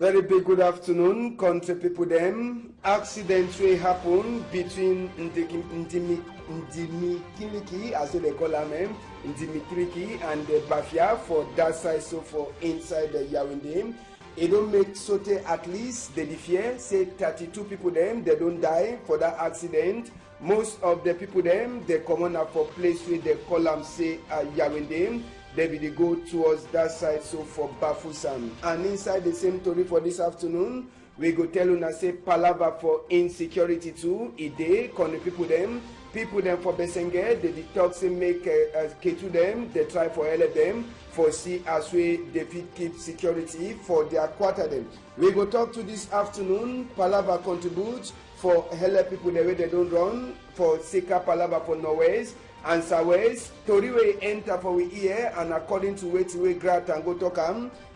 Very big good afternoon, country people them. Accident will happen between Ndimikiliki, as they call them, Ndimikiliki and the Bafia for that side, so for inside the Yaoundé. It don't make sote at least they fear, say 32 people them, they don't die for that accident. Most of the people them, they come on up for place where they call them, say Yaoundé. They will go towards that side, so for Bafoussam. And inside the same story for this afternoon, we go tell you say palaver for insecurity too. Ide, con people them for Besenge, they talk say make to them, they try for help them for see as we they fit keep security for their quarter them. We go talk to this afternoon, palaver contribute for help people the way they don't run, for Sika palaver for Norways. And Sawes, Tori will enter for we here, and according to wait we grant and go talk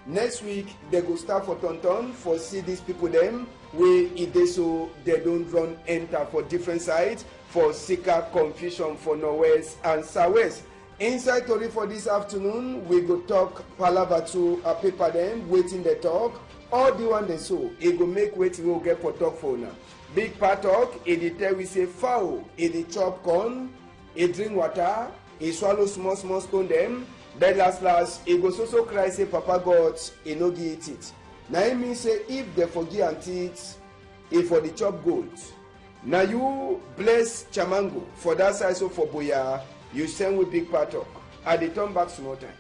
next week they go start for Tonton for see these people them we if they so they don't run enter for different sides for Sika confusion for Norwest and Sawes. Inside Tori for this afternoon, we go talk palaver to a paper them waiting the talk. All the one they so it go make wait we will get for talk for now. Big part talk, it tell we say foul, it chop corn. He drink water, he swallow small stone them. Then last, he goes also cry say Papa God, he no give it. Now he mean say if they forgive and teeth, if for the chop gold. Now you bless Chamango for that side so for Boya, you send with big part talk. I dey turn back small time.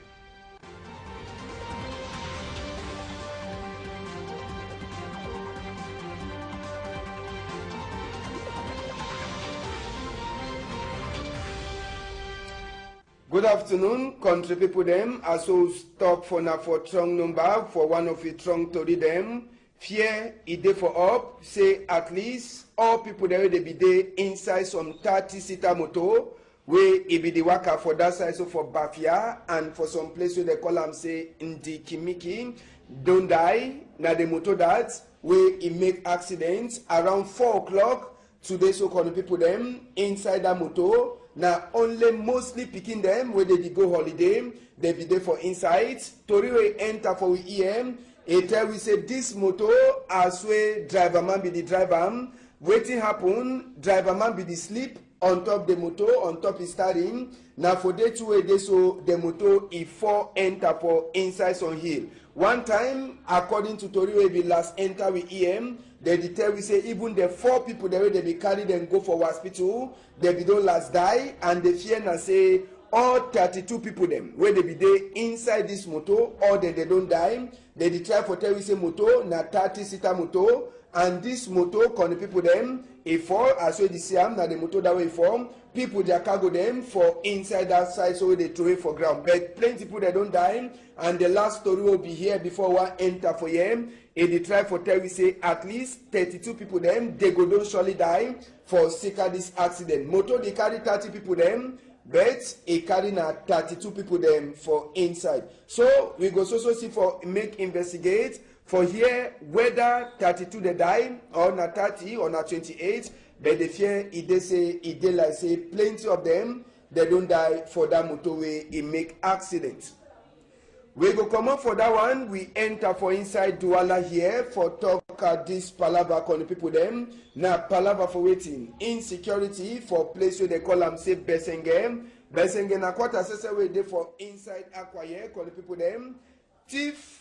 Good afternoon, country people them. As we stop for now for strong number for one of the strong story them. Fear ide for up. Say at least all people there they be there inside some 30-seater motor. Where it be the worker for that side so for Bafia and for some place where they call them say Ndikimiki. Don't die. Now the motor that where it make accidents around 4 o'clock today so called people them inside that motor. Now only mostly picking them where they go holiday, they be there for inside. Tori we enter for EM. It tell we say this motor as way driver man be the driver. Waiting happen, driver man be the sleep on top the motor, on top is starting. Now for day 2 days so the motor if 4 enter for inside some hill. One time, according to Tori we be last enter with EM. They tell we say even the 4 people there they be carried and go for hospital, they be don't last die, and they fear and say all 32 people them where they be there inside this motor, or they don't die. They try for tell we say motor na 30-seater motor, and this motor con the people them a fall as well the same na the motor that way form people their cargo them for inside that side so they throw it for ground. But plenty people they don't die, and the last story will be here before one enter for them. If they try for tell we say at least 32 people them they go don't surely die for Sika this accident. Motor they carry 30 people them, but it carry na 32 people them for inside. So we go so see for make investigate for here whether 32 they die or na 30 or na 28. But the fear they say they like say plenty of them they don't die for that motorway it make accident. We go come up for that one. We enter for inside Douala here for talk this palaver on the people them. Now palaver for waiting. Insecurity for place where they call them say Besenge. Besenge na quarter say we dey for inside Aqua here call the people them. Thief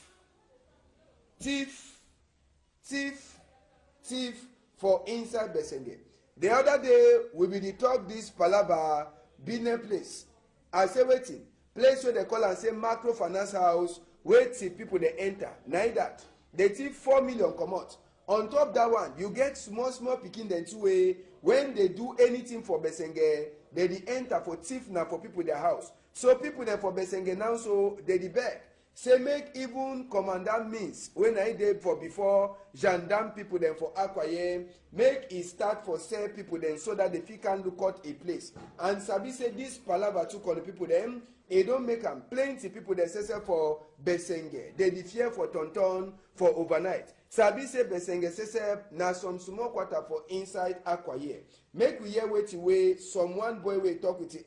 for inside Besenge. The other day we be talk this palaver business place. I say waiting. Place where they call and say microfinance house, where people they enter. Like that. They thief 4 million come out. On top that one, you get small picking them two way. When they do anything for Besenge, they enter for thief now for people their house. So people there for Besenge now, so they beg. Say make even commandant means when I did for before gendarme people then for Aquaye, make it start for sell people then so that the fee can look out a place. And Sabi said this palaver took on the people them. It don't make them plenty people that say for Besenge. They fear for Tonton for overnight. Sabi say Besenge say na some small quarter for inside Aquaye. Make we hear wait away someone boy will talk with the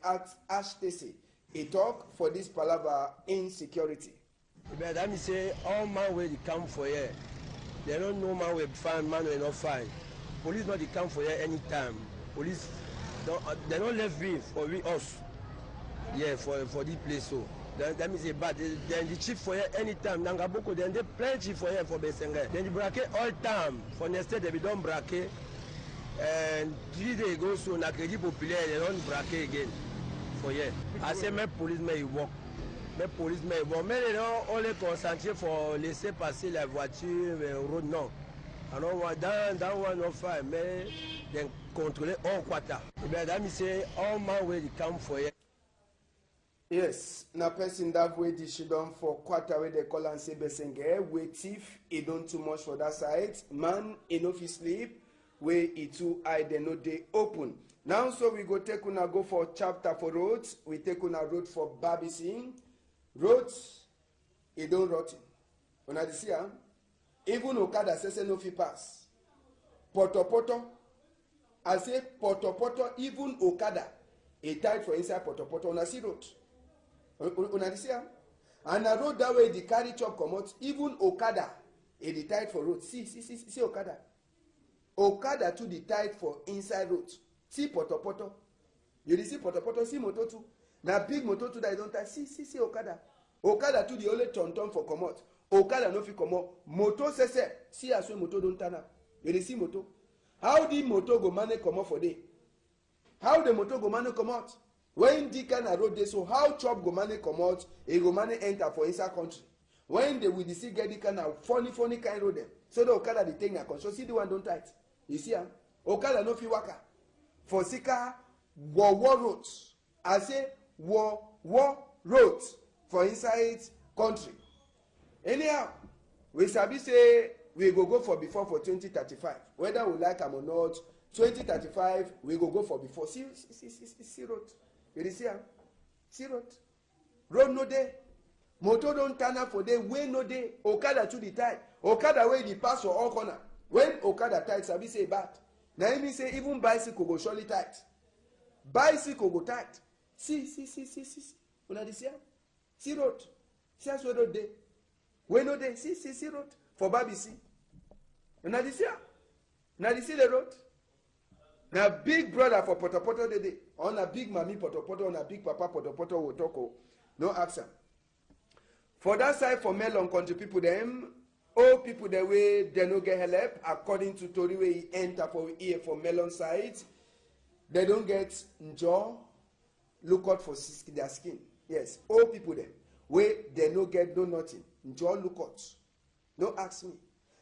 Ash Tese. He talk for this palaver insecurity. But let me say all man will come for here. They don't know man will find, man will not find. Police not they come for here anytime. Police they don't left we for we us. Yeah, for this place so. That means a bad. Then the chief for here anytime. Nangaboko then they plenty for here for Besenge. Then the bracket all time for next day they be done bracket. And 3 days ago so na credit populaire they don't bracket again for here. I say my policemen work. Mais policemen bon mais les gens on les concentre pour laisser passer la voiture road non. Alors dans one of five mais then contrôler all quarter. Et bien that means say all man where they come for here. Yes, na person that way this done for quarter where they call and say Besenge, we thief, it don't too much for that side. Man, enough he sleep, where it too eye they know they open. Now so we go take una go for chapter for roads, we take una road for babysitting. Roads, it don't rotten. Una di see am? Even Okada say no fit pass. Poto, I say poto, even Okada, a tight for inside poto, una see road. Una see am? And a road that way the carry chop comot, even Okada, a the tight for road. See Okada. Okada to the tight for inside road. See poto. You see poto, see moto too. Na big motor too that don't tie. See Okada. Okada too the only turn for comot. Okada no fit comot. Moto say see as when motor don't turn up. You see moto. How the motor go manage comot for day? How the motor go manage comot? When the kind of road dey so how chop go manage comot? E go manage enter for inside country. When they will see get the kind of funny kind road them. So the Okada they take na control. See the one don't tight. You see am? Okada no fit waka. For Sika war roads. I say war roads for inside country. Anyhow, we sabi say we go for before for 2035. Whether we like am or not, 2035 we go for before. See road. You see am? See road. Road no dey. Motor don turn up for day. Way no dey. Okada to the tight. Okada wey the pass for all corner. When Okada tight, sabi say bad. Na mean say even bicycle go surely tight. Bicycle go tight. See. Una dey see am? See road. See as road dey. Wey no dey. See road for Babisi. Una dey see am? Una dey see the road? Na big brother for Poto dey. On a big mami Poto, on a big papa Poto will talk. No ask am. For that side for Melon country people them, all people the way they no get help according to Tori way he enter for here for Melon side, they don't get jaw. Look out for their skin. Yes, all people them where they no get no nothing. Jaw look out. No ask me.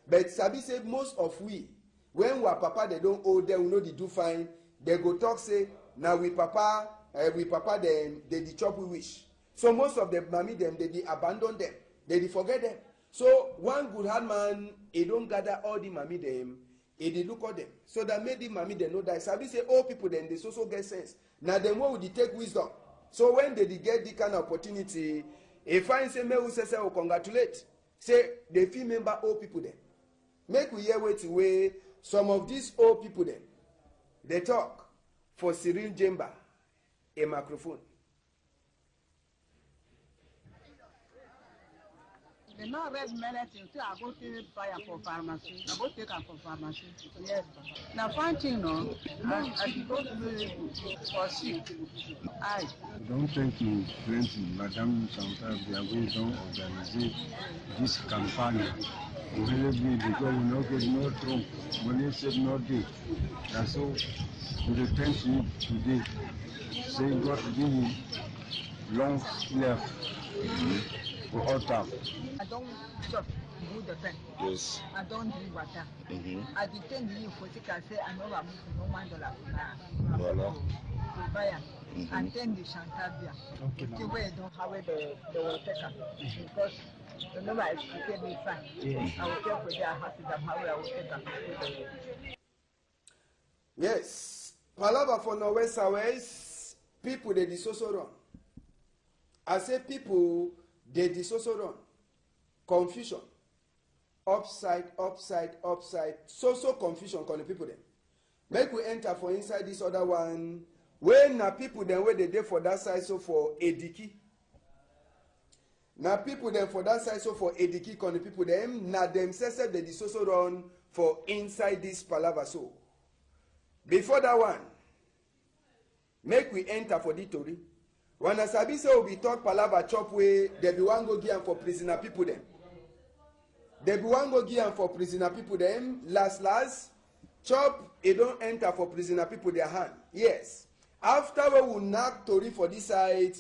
But Sabi said most of we when we papa they don't owe them, we know they do fine. They go talk say now we papa them they chop we wish. So most of them mommy them they abandon them. They forget them. So one good hard man, he don't gather all the mommy them, he look at them. So that made the mommy they know that. Sabi say all people then they so get sense. Now them what would they take wisdom? So when they get the kind of opportunity, if I say me who say congratulate, say they feel member old people then. Make we hear way some of these old people then. They talk for Cyril Jemba, a microphone. They not read many things. I go to buy for pharmacy. I go take her for pharmacy. Yes. Now, one thing, no, I go to for sick. I don't think it's plenty, Madam. Sometimes they are going to organize this campaign. We really be because we not get no Trump. Money said no day. That's so we return to you today. Saying God give you long left. For all time. I don't chop good pen. Yes. I don't drink water. I depend on you for sick. I say I know I'm no $1. Voilà. To buy it. And then the Chantabia. Okay. The way don't have it, the water because the number is to take me fine. Yes. I will take for their house that how I will take them. Yes. Palava for Norwest West, people they so run. I say people they also run. Confusion. Upside. So confusion can the people them. Make we enter for inside this other one. When na people then where they dey for that side so for Ediki. Now people them for that side, so for Ediki con the people them, now themselves they dey so run for inside this palava so. Before that one, make we enter for the Tory. When a sabi say we be talk palava chop way, they be one go give for prisoner people them. They be one go give for prisoner people them. Last, chop it don't enter for prisoner people their hand. Yes. After we will knock Tory for this side,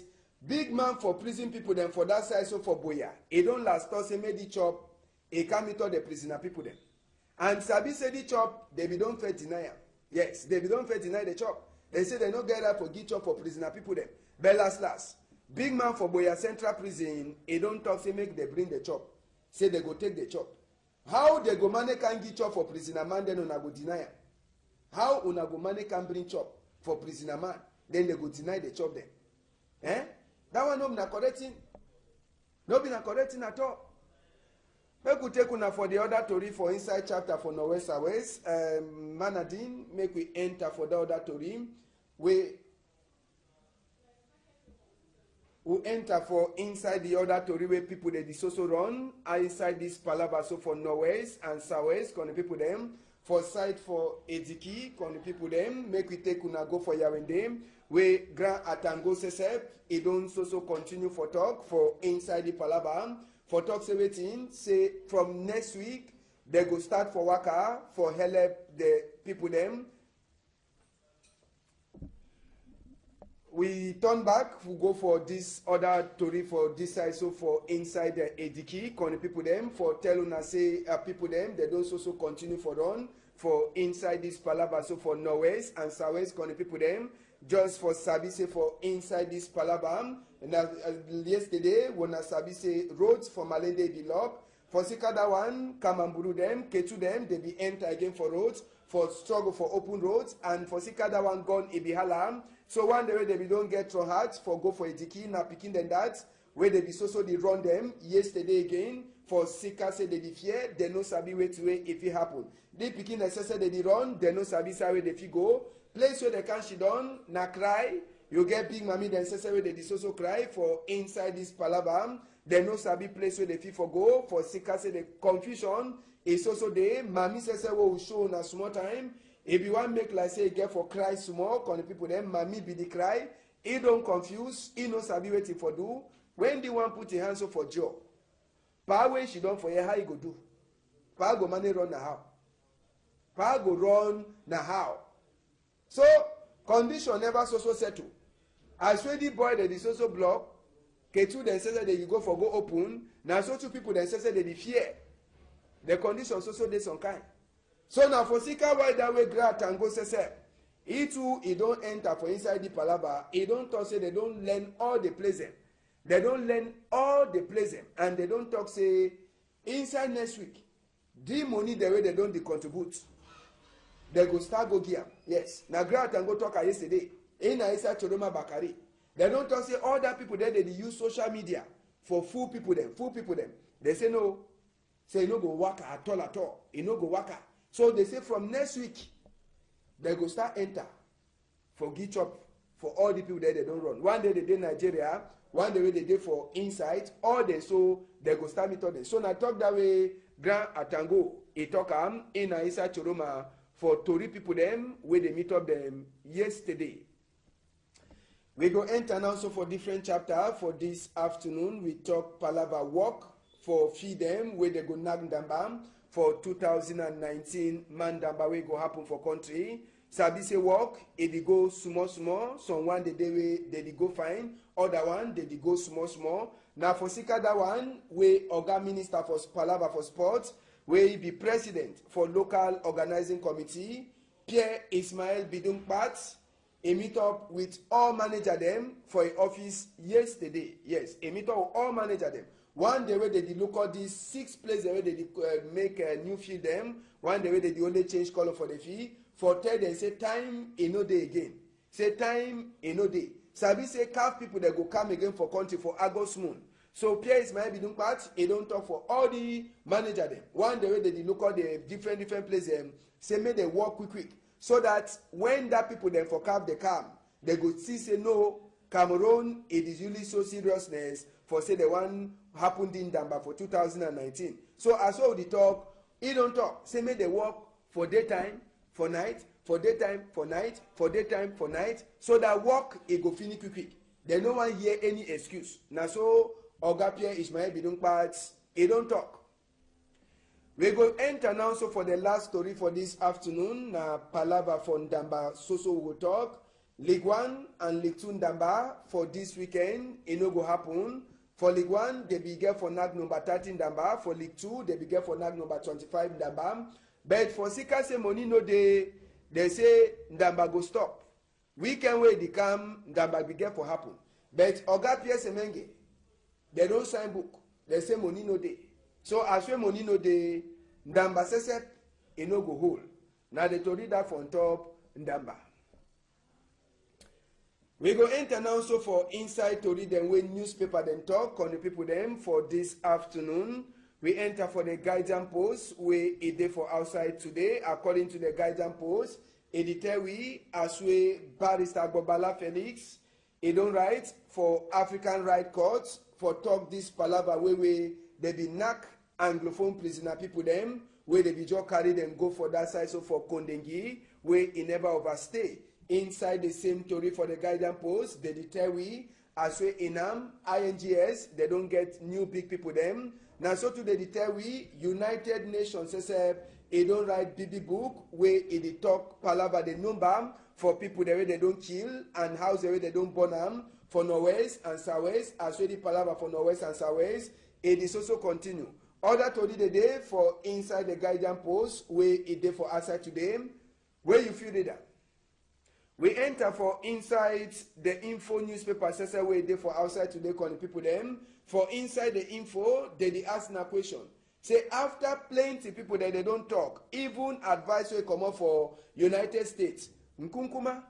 big man for prison people them for that side, so for Boya. It don't last us a made the chop, a come to the prisoner people them. And sabi say the chop, they be don't fair deny am. Yes, they be don't fair deny the chop. They say they don't get up for get chop for prisoner people them. But last, big man for Boya Central Prison, he don't talk say make they bring the chop. Say they go take the chop. How they go manage can get chop for prisoner man, then una go deny am. How una go manage can bring chop for prisoner man, then they go deny the chop them. Eh? That one no be na correcting. No be na correcting at all. Make we take una for the other Tory for inside chapter for Norwest West. Manadin, make we enter for the other Tory. We enter for inside the other Tory where people they so run. Inside this palava so for Norwest and Southwest, can the people them. For side for Ediki, can the people them. Make we take una go for Yawende. We Grand Atango Sesep, it don't so continue for talk for inside the palava. For talk 17, say from next week, they go start for Waka for help the people them. We turn back, we go for this other Tory for this side, so for inside the Ediki, can the people them, for tell una say people them, they don't so continue for run, for inside this palava, so for Norwest and Southwest, can the people them, just for Sabi say for inside this palava. And yesterday, when I sabi say roads for Malende be locked, for Sikada one, Kamamburu them, Ketu them, they be enter again for roads, for struggle for open roads, and for Sikada one gone Ibihalam. So one day they be don't get from heart for go for Ediki, now picking them that, where they be so they run them yesterday again, for Sika say they fear, they no sabi way to way if it happen. They picking necessary they run, they no sabi say where they fi go, place where they can she done, na cry. You get big mommy then say where they so cry for inside this palava. They no sabi place where they feel for go for Sika say the confusion is also there. Mommy say we will show na small time. If you want make like say get for cry small, can the people then mommy be the cry. He don't confuse. He no sabi waiting for do. When the one put his hands up for job, pa way she done for you, how you go do? Pa go money run na how? Pa go run na how? So condition never so settle. As when the boy that is also block, K2 then says that you go for go open. Now so two people then says that they fear. The conditions also they some kind. So now for Sika why that way Grat and go says he too he don't enter for inside the palava. He don't talk say they don't learn all the pleasant. They don't learn all the pleasant and they don't talk say inside next week. The money the way they don't they contribute. They go start go gear. Yes. Now Grat and go talk yesterday. In Aisa Choroma Bakari. They don't talk say all that people there they use social media for fool people them. They say no. Say no go work at all. You no go work. So they say from next week they go start enter for get up for all the people there they don't run. One day they did Nigeria, one day they did for inside, all day so they go start meet all day. So now talk that way Grand Atango, he talk in Aisa Choroma for Tory people them where they meet up them yesterday. We go enter now so for different chapter for this afternoon. We talk Palava walk for feed them where they go Nagdamba for 2019 Mandamba we go happen for country. Sabi say walk, it go small. Some one they go fine, other one they go small. Now for Sika that one we Oga Minister for Palava for sports, where he be president for local organizing committee, Pierre Ismail Bidungpat. He meet up with all manager them for an office yesterday. Yes, he meet up with all manager them. One day where they look at these 6 places where they make a new field them. One day where they only change color for the field. For 10 they say time in no day again. Say time in no day. Sabi say calf people that go come again for country for August moon. So Pierre is my bidung part. He don't talk for all the manager them. One day where they look at the different places them. Say make they work quick. So that when that people then for calf they come, they go see say no, Cameroon it is really so seriousness for say the one happened in Damba for 2019. So as well the talk, he don't talk. Say make they work for daytime, for night, for daytime, for night, for daytime, for night. So that work it go finish quick. They no one hear any excuse. Now so Oga Pierre Ishmael Bidung parts, he don't talk. We go enter now so for the last story for this afternoon. Na Palava from Damba so we will talk. League 1 and League 2 Damba for this weekend, it no go happen. For League 1, they be get for NAG number 13 Damba. For League 2, they be get for NAG number 25 Damba. But for Sika say money no they say Damba go stop. Weekend where they come, Damba be get for happen. But Oga Pierre Semenge, they don't sign book. They say money no day. So as we money no day, Damba says it no go hold. Now they told that for on top Damba. We go enter now so for inside to read them when newspaper them talk on the people them for this afternoon. We enter for the guidance post where it day for outside today. According to the guidance post, it tell we as we Barrister Gobala Felix, it don't write for African Right Courts for talk this palaver where they be knock Anglophone prisoner people them where they be just carry them go for that side so for Kondengi where it never overstay. Inside the same story for the guidance post, they tell we as we Inam, INGS, they don't get new big people them. Now so to they tell we United Nations says it don't write BB book where it talk palava the number for people the way they don't kill and house the way they don't burn them for Norwest and Southwest as well the palava for Norwest and Southwest. It is also continue. Other told the day for inside the guidance post where it day for outside today. Where you feel that? We enter for inside the info newspaper says where they for outside today calling people them. For inside the info, they ask a question. Say after plenty people that they don't talk, even advice will come up for United States. Nkunkuma,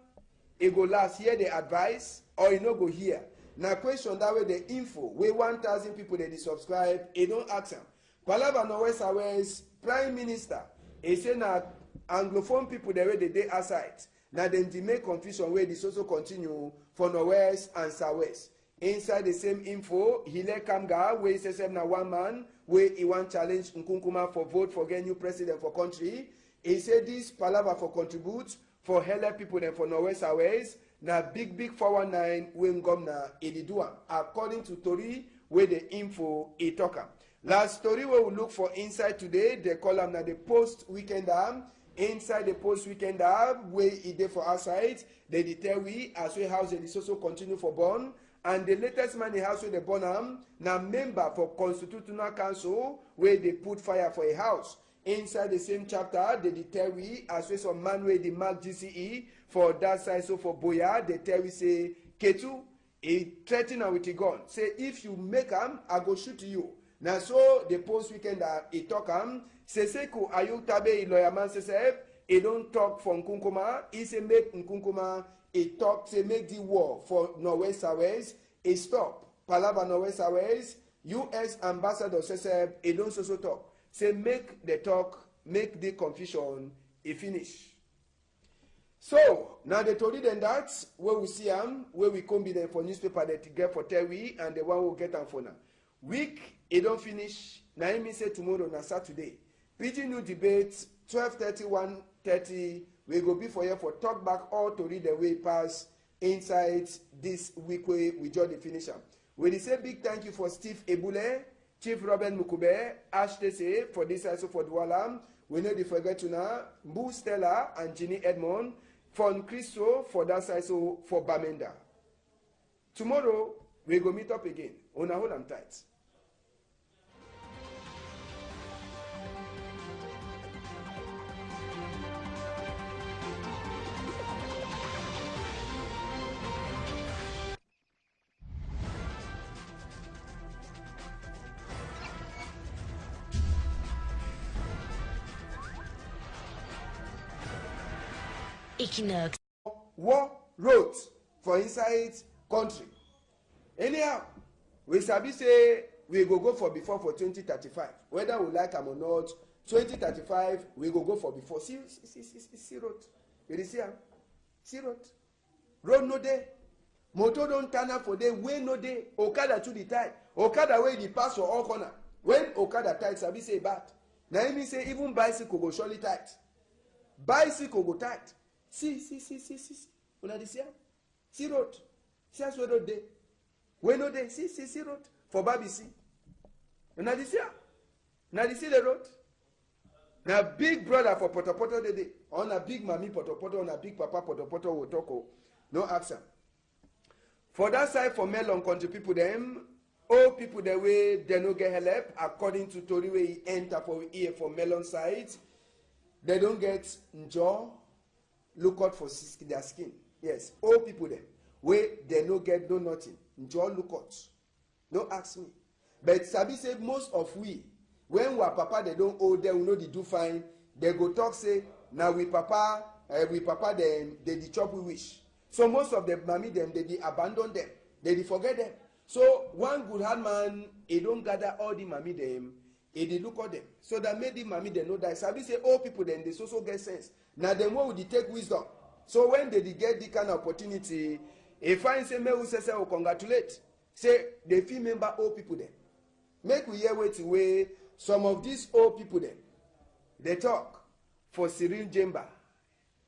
it go last year the advice or it no go here. Now question that way the info where 1,000 people they subscribe, it don't ask them. Palava Norwest Awes Prime Minister, he say na Anglophone people the way they aside. Now then they make confusion where this also continue for Norwest and Southwest. Inside the same info, Hile Kamga, where he says now one man, where he want challenge Nkunkuma for vote for get new president for country. He said this palava for contribute for help people and for Norwest Southwest. Now big 419 when governor Edidua. According to Tori, where the info he talk. Last story where we look for inside today, they call them now the post weekend arm. Inside the post weekend where it day for outside, they tell we as we house it is also continue for born. And the latest man in house where they born now member for Constitutional Council where they put fire for a house. Inside the same chapter, they tell we as we some man where they mark GCE for that side so for Boya, they tell we say Ketu, he threaten with a gun. Say if you make I go shoot you. Now so the post weekend he talk Seseku Ayuk Tabe lawyer man says he don't talk for Nkunkuma. He say make Nkunkuma he talk say make the war for Norwest Southwest. He stop. Palava Norwest Southwest. US ambassador says he don't also talk. Say make the talk, make the confusion he finish. So now they told you then that where we see where we come be there for newspaper that get for Terry and the one will get them for now. Week it don't finish. Now me say tomorrow na Saturday. PIDGIN new debates 12:30, 1:30. We go be for here for talk back all to read the way pass inside this week where we just the finisher. We say big thank you for Steve Ebule, Chief Robert Mukube, Ash Tese for this also for Douala. We know the forget to now Mbu Stella and Ginny Edmond, Fon Christo for that side so for Bamenda. Tomorrow we go meet up again. Una hold them tight. Equinoxe. War roads for inside country. Anyhow, we sabi say we go for before for 2035. Whether we like them or not, 2035 we go for before. See road. You see see road. See road. Road no day. Motor don't turn up for them. When no day, Okada to the tight. Okada way the pass for all corner. When Okada tight, Sabi say bad. Now I mean say even bicycle go surely tight. Bicycle go tight. See. Una this here? See road. See as we road day. When no day, see road. For Babi see. Una this here? Now this see the road. Now big brother for Potopoto the day. On a big mommy Potopoto, on a big papa Potopoto will talk. No action. For that side, for Melon country people, them, all people the way they no get help, according to Tori way he enter for here for Melon side, they don't get jaw, look out for their skin. Yes, all people them, where they no get no nothing, jaw look out. No ask me. But Sabi said most of we, when we papa they don't owe them, we know they do fine, they go talk say, now we papa them, they the chop we wish. So most of them, mommy them, they abandon them. They forget them. So one good hard man, he don't gather all the mommy them, he look at them. So that made the mommy them know that. Sabi say, all people then, they also get sense. Now then what would they take wisdom? So when they get the kind of opportunity, if I say, me who say, oh, congratulate. Say, they feel member old people then. Make we hear way some of these old people then. They talk for Cyril Jemba,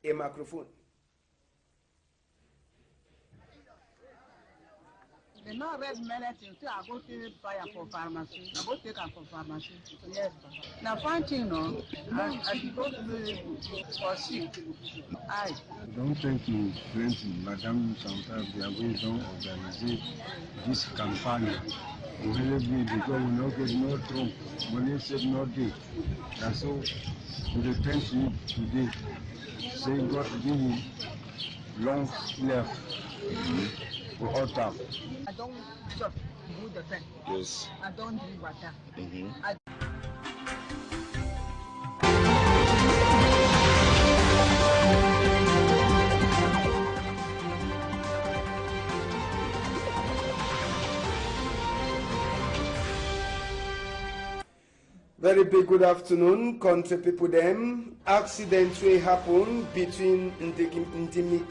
a microphone. They not read medicine, so I go to buy for pharmacy. I go take her for pharmacy. Yes, now fine thing, no. I go to for sick. I don't think in plenty, Madam, sometimes they are going to organize this campaign. Really be because we not get no Trump. Money said no day. That's all. We return to you today. Say God give you long life. For all time. don't just do the pen. Yes. I don't drink water. Very big good afternoon, country people them. Accident will happen between Ndimikiliki,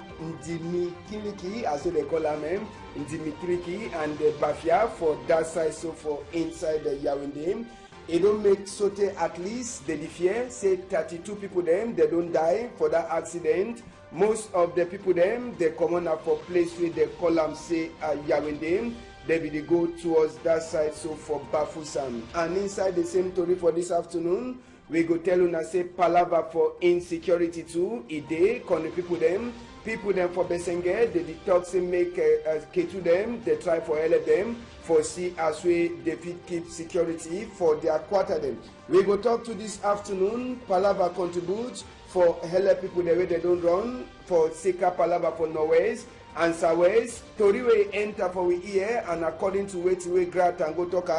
as they call them, Ndimikiliki and the Bafia for that side, so for inside the Yaoundé. It don't make sote at least they fear, say 32 people them, they don't die for that accident. Most of the people them, they come on up for place where they call them say Yaoundé. They will go towards that side, so for Bafoussam. And inside the same story for this afternoon, we go tell you say palava for insecurity too. Ide, con the people them for Besenge, they talk say make to them, they try for help them for see as we they keep security for their quarter them. We go talk to this afternoon, palava contribute for help people the way they don't run, for Sika palava for Norways. And Sawes, Toriwe enter for we here, and according to we grant and go talk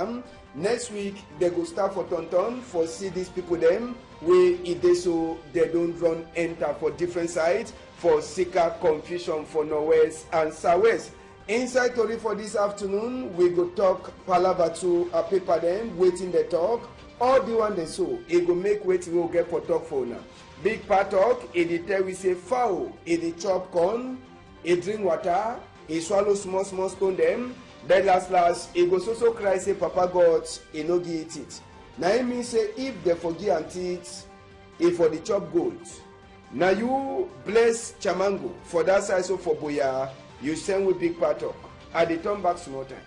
next week they go start for Tonton for see these people them where if they so they don't run enter for different sides for seeker confusion for Norwest and Sawes. Inside Tori for this afternoon, we go talk palava to a paper them waiting the talk. All the one they so it go make waiting we will get for talk for now. Big part talk, it tell we say foul, it chop corn. He drink water, he swallow small stone them, then last, he goes also cry, say, Papa God, he no get it. Now he mean say, if they forgive and teach, if for the chop gold. Now you bless Chamango, for that side, so for Boya, you send with big part talk. I dey turn back small time.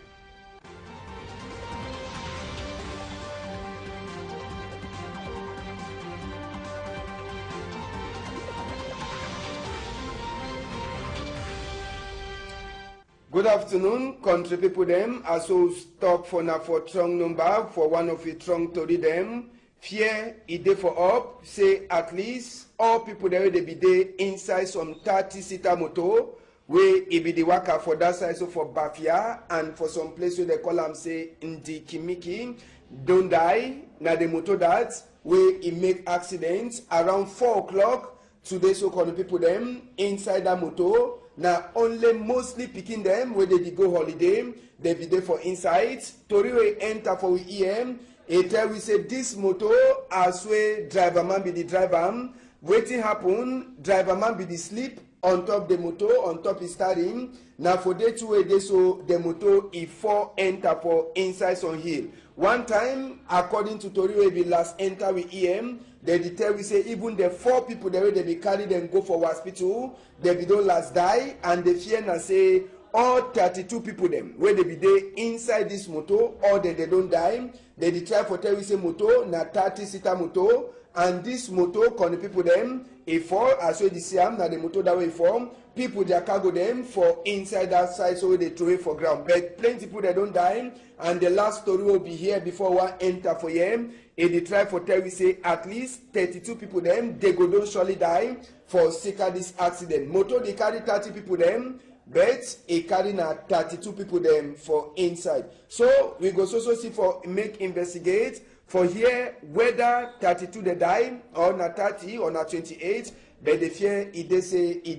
Good afternoon, country people them. As we stop for now for strong number for one of the strong to read them. Fear ide for up. Say at least all people there they be there inside some 30-seater motor where it be the worker for that side so for Bafia and for some place where they call them say Ndi Kimiki don't die. Now the motor that where it make accidents around 4 o'clock today so called people them inside that motor. Now only mostly picking them where they go holiday, they be there for inside. Tori we enter for we EM. It tell we say this motor as way driver man be the driver. Waiting happen, driver man be the sleep on top the motor, on top is steering. Now for day 2 day so the motor e fall enter for inside some hill. One time, according to Tori wey be last enter with EM, they tell we say even the 4 people the way they be carry them go for hospital, they be don't last die, and the fear na say all 32 people them where they be there inside this motor, or they don't die. They try for tell we say motor na 30-seater motor, and this motor con the people them e fall as well the same na the motor that way form. People their cargo them for inside that side so they throw it for ground. But plenty people they don't die, and the last story will be here before one enter for them. They try for tell we say at least 32 people them they go don't surely die for sika this accident. Motor they carry 30 people them, but e carry na 32 people them for inside. So we go so see for make investigate for here whether 32 they die or na 30 or na 28. But the fear it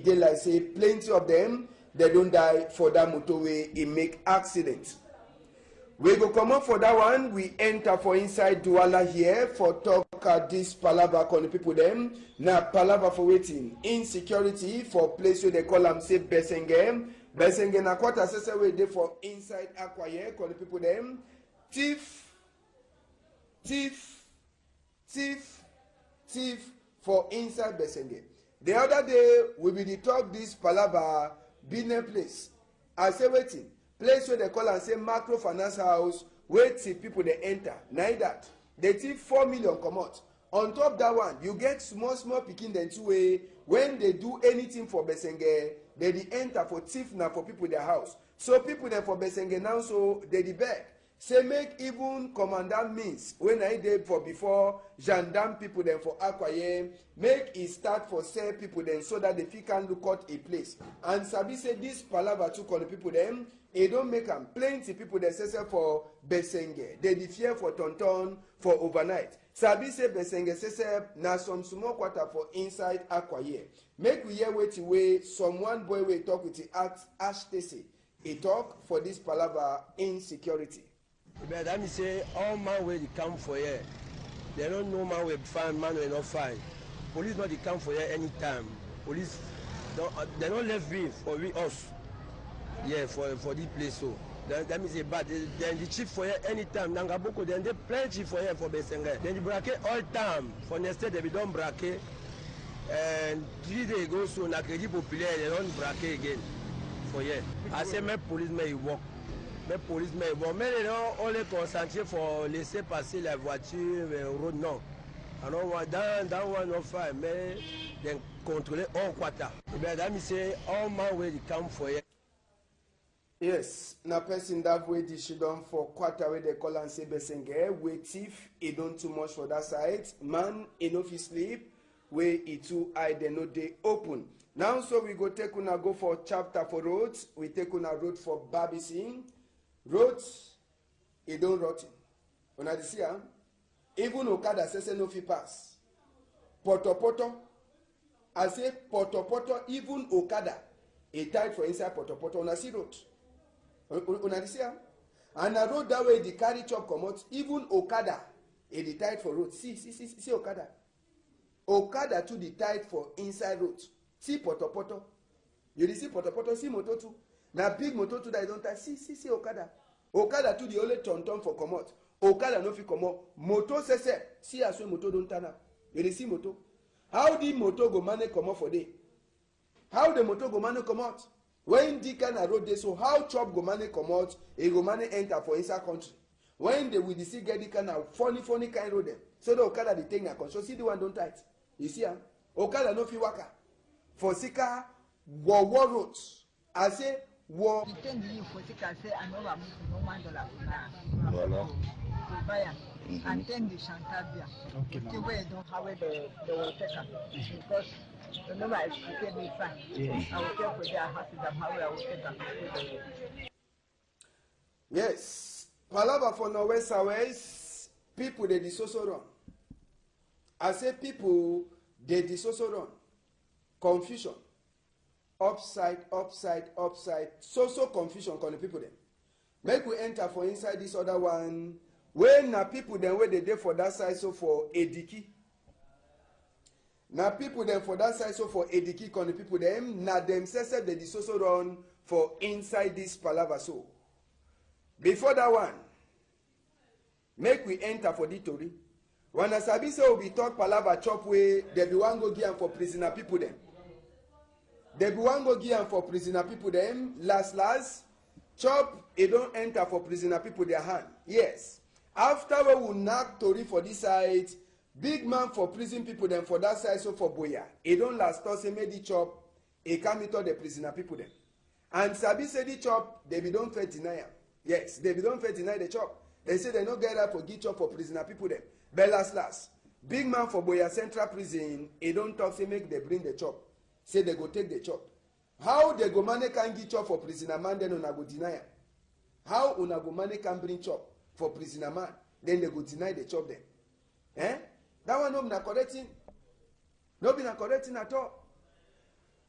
dey like say plenty of them they don't die for that motorway it make accident. We go come up for that one. We enter for inside Douala here for talk this palava on the people them. Now palava for waiting insecurity for place where they call them say Besenge. Besenge na quarter say we dey for inside Aqua here on the people them. Thief for inside Besenge. The other day we be the talk this palava business place. I say waiting. Place where they call and say microfinance house, where till people they enter. Now that they thief 4 million come out. On top that one, you get small picking them two way. When they do anything for Besenge, they enter for thief now for people their house. So people there for Besenge now, so they beg. Say make even commandant means when I did for before gendarme people then for Akwaye, make it start for sell people then so that the fee can look out a place. And Sabi say this palava took on the people them, it don't make them plenty people that say for Besenge. They fear for Tonton for overnight. Sabi say Besenge say na some small quarter for inside Akwaye. Make we hear wait away someone boy will talk with the Ash Tese. He talk for this palava insecurity. But that means say all man where they come for here, they don't know man will find, man will not find. Police not they come for here anytime. Police they don't left me for we us. Yeah, for this place so. That means a bad. Then the chief for here anytime. Nangaboko then they plenty for here for Besenge. Then the bracket all time. For next day they don't bracket. And 3 days ago so na credit populaire they don't bracket again for here. I say my police may work. Mais police mais bon mais on les concentre pour laisser passer la voiture road non. Alors dans one of five mais then contrôler all quarter. Ben that means say all man where they come for here. Yes, na person that way the shidon for quarter where they call and say Besenge, we thief, it don't too much for that side. Man, enough he sleep, where it too high, they know they open. Now so we go take una go for chapter for roads, we take una road for Babysing. Roads, it don't rotten. Una see am? Even Okada says no fi pass. Poto, I say poto, even Okada, a tied for inside poto. Una see road. Una see am? And a road that way the carry chop come out. Even Okada, a the tied for road. See Okada. Okada to the tied for inside road. See poto. You see poto, see motor too. Now big motor to that don't touch. See Okada. Okada to the only ton for come out. Okada no fi come out. Motor say see as well motor don't turn up. You see motor. How the motor go manage come out for day? How the motor go manage come out? When the kind of road day, so how chop go manage come out? It go manage enter for inside country. When they will see get the kind of funny kind road them. So the Okada the thing na control. See the one don't tight. You see am? Okada no fi waka. For sika war roads. I say war. And then the Shantabia. Okay, where don't have the water because the number is to me fine. I will tell for their houses and how I will take them. Yes. Palava for no west people they disoso run. I say people they disoso run. Confusion. Upside. So confusion can the people them. Make we enter for inside this other one. When na people then where they dey for that side so for Ediki. Now people them for that side, so for Ediki con the people them, now themselves they dis also run for inside this palaver so. Before that one, make we enter for the Tory. When I sabi say we talk palaver chop way, they be one go give for prisoner people them. They be one go give for prisoner people them. Last, chop it don't enter for prisoner people their hand. Yes. After we will knock Tory for this side, big man for prison people them for that side, so for Boya. It don't last us, made the chop, a come into the prisoner people them. And sabi say the chop, they be don't fair deny am. Yes, they be don't fair deny the chop. They say they no get up for get chop for prisoner people them. But last, big man for Boya Central Prison, he don't talk say make they bring the chop. Say they go take the chop. How they go money can get chop for prisoner man, then una go deny am? How una go money can bring chop for prisoner man, then they go deny the chop them? Eh? That one no be na correcting. No be na correcting at all.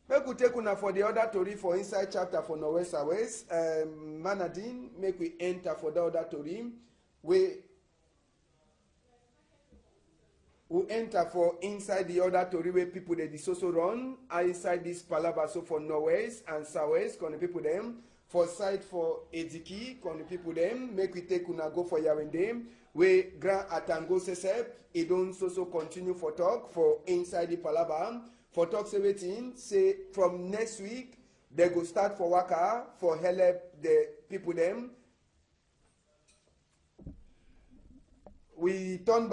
Make we take una for the other Tory for inside chapter for Norwest West. Manadin, make we enter for the other Tory. We enter for inside the other Tory where people they also run. Inside this palaver so for Norwest and Southwest, can the people them. For side for Ediki, can the people them. Make we take una go for Yawende. We Grand Atango Sesep, it don't so continue for talk for inside the palaver. For talk 17, say from next week, they go start for Waka for help the people them. We turn back.